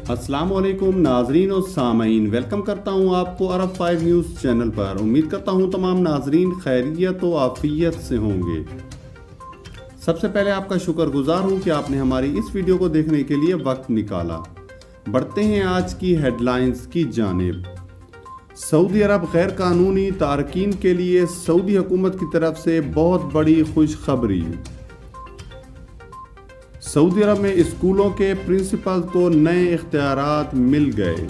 अस्सलाम वालेकुम नाजरीन और सामईन, वेलकम करता हूं आपको अरब 5 न्यूज़ चैनल पर। उम्मीद करता हूं तमाम नाजरीन खैरियत व आफियत से होंगे। सबसे पहले आपका शुक्रगुजार हूं कि आपने हमारी इस वीडियो को देखने के लिए वक्त निकाला। बढ़ते हैं आज की हेडलाइंस की जानिब। सऊदी अरब गैर कानूनी तारकीन के लिए सऊदी हुकूमत की तरफ से बहुत बड़ी खुशखबरी। सऊदी अरब में स्कूलों के प्रिंसिपल को नए इख्तियारात मिल गए।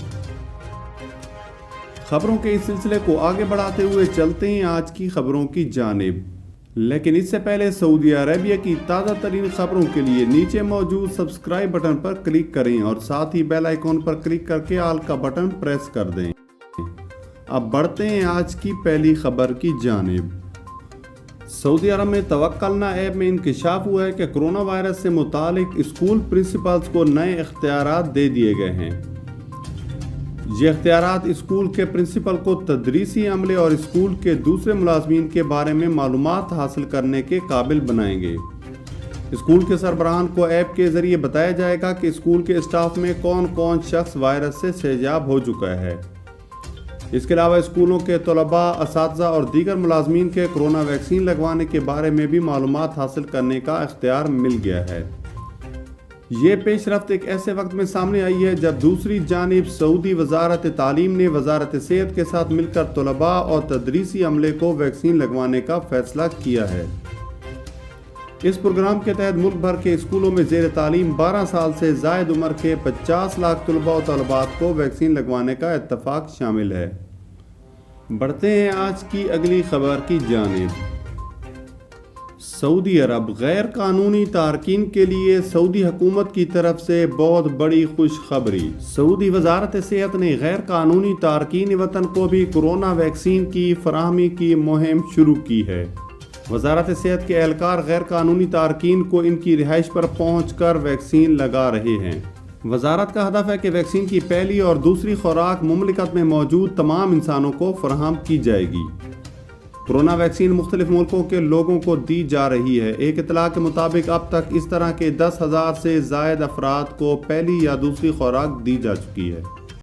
खबरों के इस सिलसिले को आगे बढ़ाते हुए चलते हैं आज की खबरों की जानिब। लेकिन इससे पहले सऊदी अरेबिया की ताज़ा तरीन खबरों के लिए नीचे मौजूद सब्सक्राइब बटन पर क्लिक करें और साथ ही बेल आइकॉन पर क्लिक करके ऑल का बटन प्रेस कर दें। अब बढ़ते हैं आज की पहली खबर की जानिब। सऊदी अरब में तवक्कलना ऐप में इंकशाफ हुआ है कि कोरोना वायरस से मुतालिक स्कूल प्रिंसिपल्स को नए इख्तियारात दे दिए गए हैं। ये इख्तियारात स्कूल के प्रिंसिपल को तदरीसी अमले और स्कूल के दूसरे मुलाजमीन के बारे में मालूमात हासिल करने के काबिल बनाएंगे। स्कूल के सरबराहान को ऐप के जरिए बताया जाएगा कि स्कूल के स्टाफ में कौन कौन शख्स वायरस से सेहजाब हो चुका है। इसके अलावा स्कूलों के तलबा, असातिज़ा और दीगर मुलाजमीन के कोरोना वैक्सीन लगवाने के बारे में भी मालूमात हासिल करने का इख्तियार मिल गया है। ये पेशरफ्त एक ऐसे वक्त में सामने आई है जब दूसरी जानिब सऊदी वजारत तालीम ने वजारत सेहत के साथ मिलकर तलबा और तदरीसी अमले को वैक्सीन लगवाने का फैसला किया है। इस प्रोग्राम के तहत मुल्क भर के स्कूलों में ज़ेर तालीम 12 साल से ज़ायद उम्र के 50 लाख तलबा और तलबात को वैक्सीन लगवाने का इत्तफाक शामिल है। बढ़ते हैं आज की अगली खबर की जानिब। सऊदी अरब गैर कानूनी तारकीन के लिए सऊदी हुकूमत की तरफ से बहुत बड़ी खुशखबरी। सऊदी वजारत सेहत ने गैर कानूनी तारकीन वतन को भी कोरोना वैक्सीन की फराहमी की मुहिम शुरू की है। वजारत सेहत के एहलकार गैर कानूनी तारकीन को इनकी रिहाइश पर पहुँच कर वैक्सीन लगा रहे हैं। वजारत का हदफ है कि वैक्सीन की पहली और दूसरी खुराक मुमलिकत में मौजूद तमाम इंसानों को फराहम की जाएगी। कोरोना वैक्सीन मुख्तलिफ मुल्कों के लोगों को दी जा रही है। एक इतला के मुताबिक अब तक इस तरह के 10,000 से ज़ायद अफराद को पहली या दूसरी खुराक दी जा चुकी है।